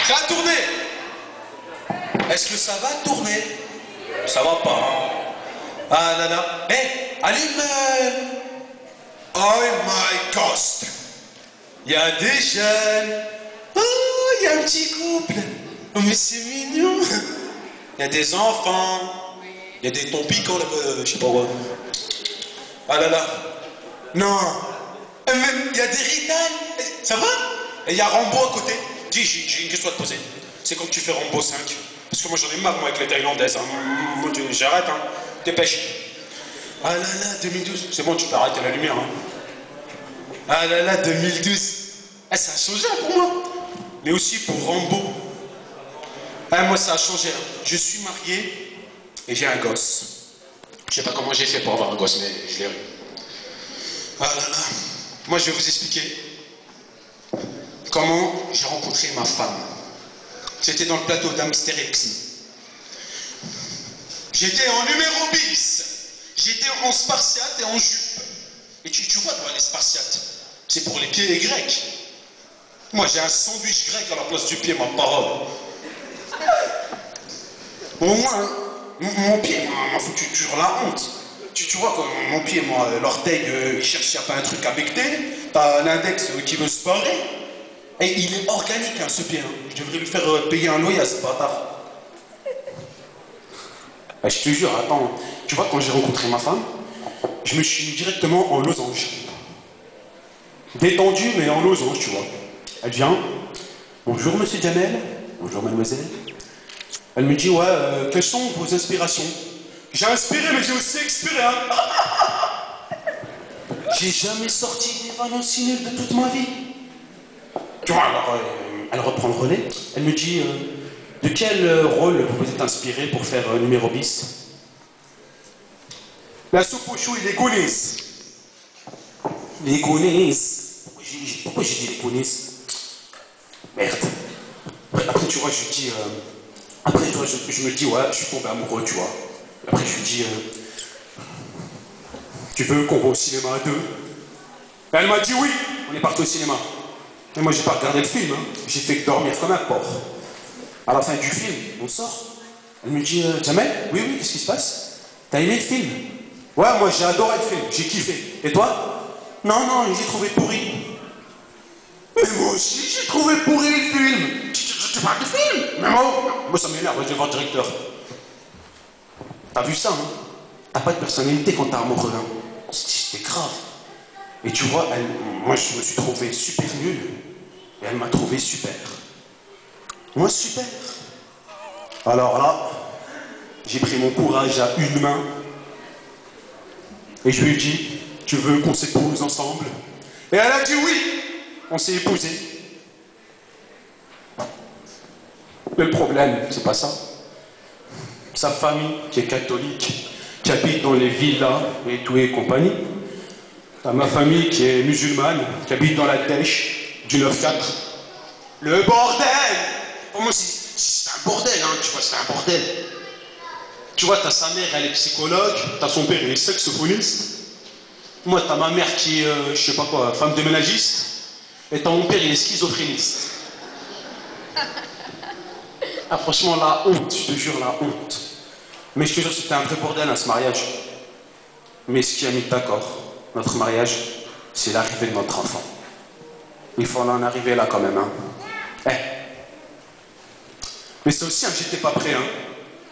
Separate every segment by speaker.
Speaker 1: Ça a tourné. Est-ce que ça va tourner? Ça va pas. Hein? Ah là là. Hé, allume. Oh my ghost. Il y a des jeunes. Oh, il y a un petit couple. Oh, mais c'est mignon. Il y a des enfants. Il y a des tons piquants là-bas, je sais pas quoi. Ah là là. Non. Il y a des Rital. Ça va? Et il y a Rambo à côté. Dis, j'ai une question à te poser. C'est quand tu fais Rambo 5. Parce que moi j'en ai marre moi avec les Thaïlandaises. Hein. Moi j'arrête, hein. Dépêche. Ah là là, 2012. C'est bon, tu peux arrêter la lumière. Hein. Ah là là, 2012. Ah, ça a changé hein, pour moi. Mais aussi pour Rambo. Ah, moi ça a changé. Hein. Je suis marié et j'ai un gosse. Je sais pas comment j'ai fait pour avoir un gosse, mais je l'ai eu. Ah là là. Moi je vais vous expliquer comment j'ai rencontré ma femme. J'étais dans le plateau d'Amsterdam. J'étais en numéro bis. J'étais en spartiate et en jupe. Et tu vois, toi, les spartiates, c'est pour les pieds grecs. Moi, j'ai un sandwich grec à la place du pied, ma parole. Au moins, mon pied m'a foutu sur la honte. Tu vois, comme mon pied, moi, l'orteil, il cherche s'il n'y a pas un truc à becter. T'as l'index qui veut se barrer. Et il est organique, hein, ce pied. Hein. Je devrais lui faire payer un loyer à ce bâtard. Je te jure, attends. Tu vois, quand j'ai rencontré ma femme, je me suis mis directement en losange. Détendu, mais en losange, tu vois. Elle vient. Bonjour, monsieur Jamel. Bonjour, mademoiselle. Elle me dit, ouais, quelles sont vos inspirations? J'ai inspiré, mais j'ai aussi expiré, hein. J'ai jamais sorti des vannes aussi nulles de toute ma vie. Tu vois, alors, elle reprend le relais. Elle me dit, de quel rôle vous vous êtes inspiré pour faire numéro bis? La soupe au chou et les gounis. Les gounis. Pourquoi j'ai dit les gounis? Merde. Après, tu vois, je dis... Après, tu vois, je me dis, ouais, je suis tombé amoureux, tu vois. Après, je lui dis, tu veux qu'on va au cinéma à deux? Elle m'a dit oui, on est parti au cinéma. Mais moi, j'ai pas regardé le film, hein. J'ai fait que dormir comme un porc. À la fin du film, on sort. Elle me dit, Jamel, oui, oui, qu'est-ce qui se passe? T'as aimé le film? Ouais, moi, j'ai adoré le film, j'ai kiffé. Et toi? Non, non, j'ai trouvé pourri. Mais moi aussi, j'ai trouvé pourri le film. Tu parles de film? Mais moi, ça m'énerve, je vais voir le directeur. T'as vu ça, hein? T'as pas de personnalité quand t'es amoureux, hein? C'était grave. Et tu vois, moi, je me suis trouvé super nul. Et elle m'a trouvé super. Moi, super. Alors là, j'ai pris mon courage à une main. Et je lui ai dit, tu veux qu'on s'épouse ensemble? Et elle a dit oui. On s'est épousés. Mais le problème, c'est pas ça. Sa famille, qui est catholique, qui habite dans les villas et tout et compagnie. T'as ma famille qui est musulmane, qui habite dans la dèche du 9-4. Le bordel! Pour moi, c'est un bordel, hein, tu vois, c'est un bordel. Tu vois, t'as sa mère, elle est psychologue, t'as son père, il est saxophoniste. Moi, t'as ma mère qui est, je sais pas quoi, femme de ménagiste. Et t'as mon père, il est schizophréniste. Ah, franchement, la honte, je te jure, la honte. Mais je te jure, c'était un vrai bordel, hein, ce mariage. Mais ce qui a mis d'accord, notre mariage, c'est l'arrivée de notre enfant. Il faut en arriver là quand même, hein. Eh. Mais c'est aussi, hein, j'étais pas prêt, hein.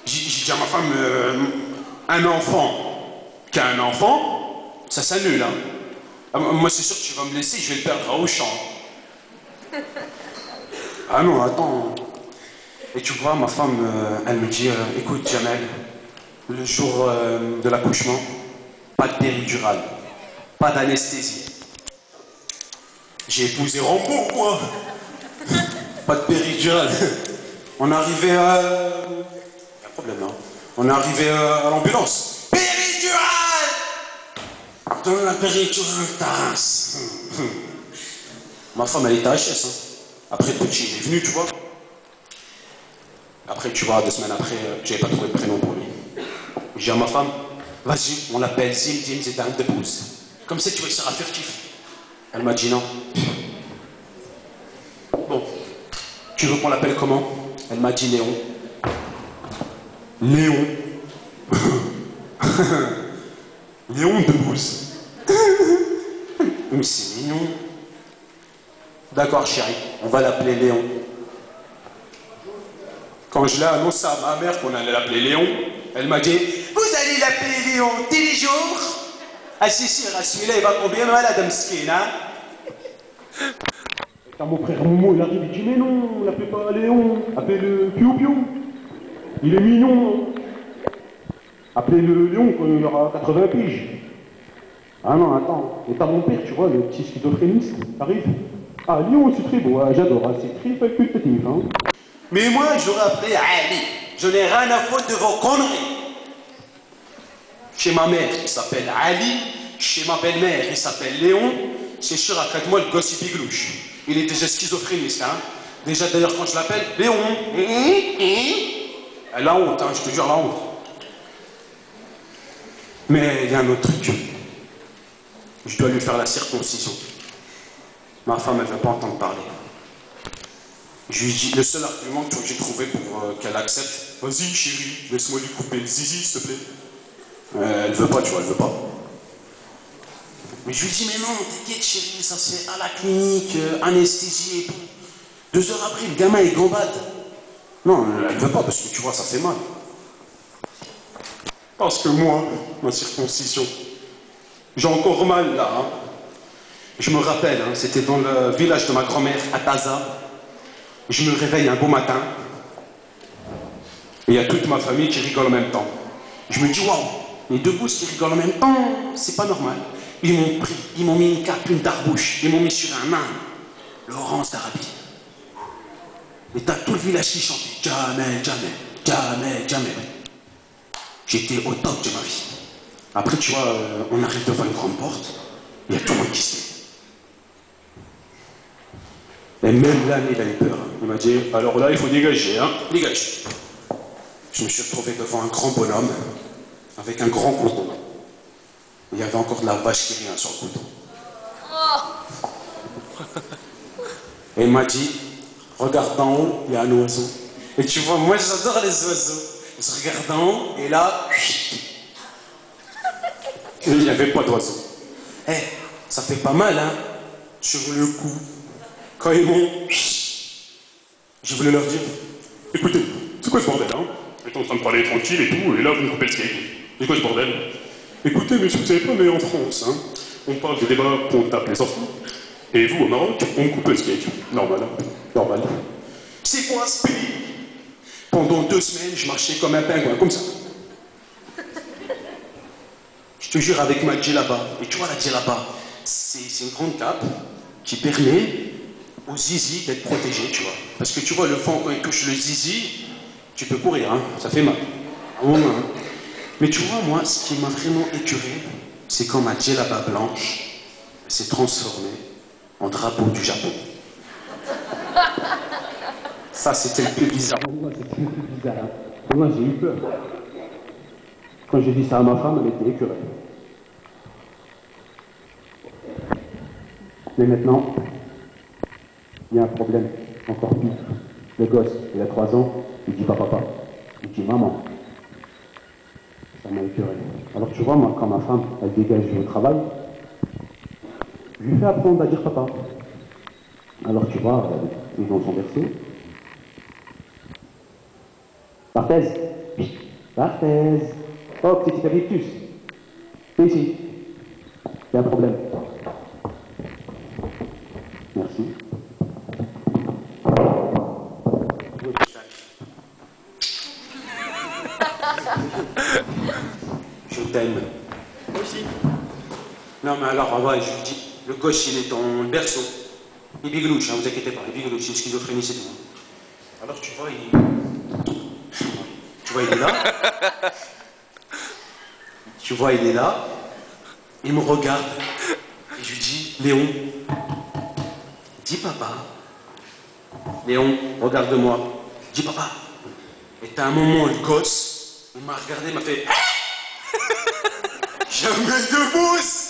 Speaker 1: J'ai dit à ma femme, un enfant qui a un enfant, ça s'annule, hein. Ah, moi, c'est sûr que tu vas me laisser, je vais le perdre à Auchan. Ah non, attends. Et tu vois, ma femme, elle me dit, écoute, Jamel, le jour de l'accouchement, pas de péridurale, pas d'anesthésie. J'ai épousé Rambo, moi. Pas de péridurale. On est arrivé à... Il y a un problème, là. On est arrivé à l'ambulance. Péridurale! Donne la péridurale, tasse. Ma femme, elle était HS, hein. Après, Pucci, il est venu, tu vois. Après, tu vois, 2 semaines après, j'avais pas trouvé de prénom pour lui. J'ai dit à ma femme, vas-y, on l'appelle Zim, Dim, Zidane, Debouze. Comme ça, tu vois, il sera furtif. Elle m'a dit non. Bon.
Speaker 2: Tu veux qu'on l'appelle comment? Elle m'a dit Léon. Léon. Léon de Brousse. Mais c'est mignon. D'accord, chérie, on va l'appeler Léon. Quand je l'ai annoncé à ma mère qu'on allait l'appeler Léon, elle m'a dit « Vous allez l'appeler Léon tous les jours ?» Ah si, celui-là, il va tomber malade, Mskin, hein. Quand mon frère Momo, il arrive, il dit « Mais non, l'appelez pas Léon, appelez-le Piou Piou. Il est mignon. Appelez-le Léon quand il aura 80 piges. » Ah non, attends, et t'as mon père, tu vois, le petit schizophréniste, arrive. Ah, Léon, c'est très beau, hein, j'adore, hein, c'est très facultatif, hein. Mais moi, j'aurais appelé Ali. Je n'ai rien à foutre de vos conneries. Chez ma mère, il s'appelle Ali. Chez ma belle-mère, il s'appelle Léon. C'est sûr, à 4 mois, le gosse, il biglouche. Il est déjà schizophréniste, hein. Déjà, d'ailleurs, quand je l'appelle, Léon. Elle a honte, hein, je te jure, elle a honte. Mais il y a un autre truc. Je dois lui faire la circoncision. Ma femme, elle ne veut pas entendre parler. Je lui dis, le seul argument que j'ai trouvé pour qu'elle accepte, vas-y chérie, laisse-moi lui couper le zizi, s'il te plaît. Elle veut pas, tu vois, elle veut pas. Mais je lui dis, mais non, t'inquiète chérie, ça se fait à la clinique, anesthésie et tout. 2 heures après, le gamin il gambade. Non, elle veut pas parce que tu vois, ça fait mal. Parce que moi, ma circoncision, j'ai encore mal là. Hein. Je me rappelle, hein, c'était dans le village de ma grand-mère, à Taza. Je me réveille un beau matin. Et il y a toute ma famille qui rigole en même temps. Je me dis, waouh, les 2 gousses qui rigolent en même temps, c'est pas normal. Ils m'ont pris, ils m'ont mis une cape, une tarbouche, ils m'ont mis sur un âne, Laurence d'Arabie. Et t'as tout le village qui chantait, jamais, jamais, jamais, jamais. J'étais au top de ma vie. Après, tu vois, on arrive devant une grande porte, il y a tout le monde qui se met. Et même là, il a eu peur. Il m'a dit, alors là, il faut dégager, hein, dégage. Je me suis retrouvé devant un grand bonhomme, avec un grand couteau. Il y avait encore de la vache qui rien sur le couteau. Et il m'a dit, regarde d'en haut, il y a un oiseau. Et tu vois, moi j'adore les oiseaux. Je regarde d'en haut, et là, il n'y avait pas d'oiseau. Eh, ça fait pas mal, hein, sur le coup. Quand ils m'ont... Je voulais leur dire, écoutez, c'est quoi ce bordel, hein? J'étais en train de parler tranquille et tout, et là vous me coupez le skate. C'est quoi ce bordel? Écoutez, monsieur, vous savez pas, mais en France, hein, on parle de débat qu'on tape les enfants, et vous, au Maroc, on me coupe le skate. Normal, hein? Normal. C'est quoi ce pays? Pendant 2 semaines, je marchais comme un pingouin, comme ça. Je te jure, avec ma djellaba, et tu vois la djellaba, c'est une grande cape qui permet au zizi d'être protégé, tu vois. Parce que tu vois, le vent, quand il touche le zizi, tu peux courir, hein, ça fait mal. Oh, hein. Mais tu vois, moi, ce qui m'a vraiment écuré, c'est quand ma djellaba blanche s'est transformée en drapeau du Japon. Ça, c'était le plus bizarre. Moi, c'était le plus bizarre. Hein. Moi, j'ai eu peur. Quand j'ai dit ça à ma femme, elle était écurée. Mais maintenant, il y a un problème, encore pire. Le gosse, il a 3 ans, il dit pas papa, il dit maman. Ça m'a écœuré. Alors tu vois, moi, quand ma femme, elle dégage au travail, je lui fais apprendre à dire papa. Alors tu vois, ils vont son verset. Barthez, Barthez. Oh, petit cavictus. Viens ici. Il y a un problème. Merci. Je t'aime.
Speaker 1: Moi aussi.
Speaker 2: Non, mais alors, ouais, je vous dis, le gosse, il est dans le berceau. Il biglouche, hein, vous inquiétez pas, il biglouche, c'est schizophrénie, c'est tout. Alors, tu vois, Tu vois, il est là. Tu vois, il est là. Il me regarde. Et je lui dis, Léon, dis papa. Léon, regarde-moi. Dis papa. Et t'as un moment, le gosse, il m'a regardé, il m'a fait... Jamais de mousse.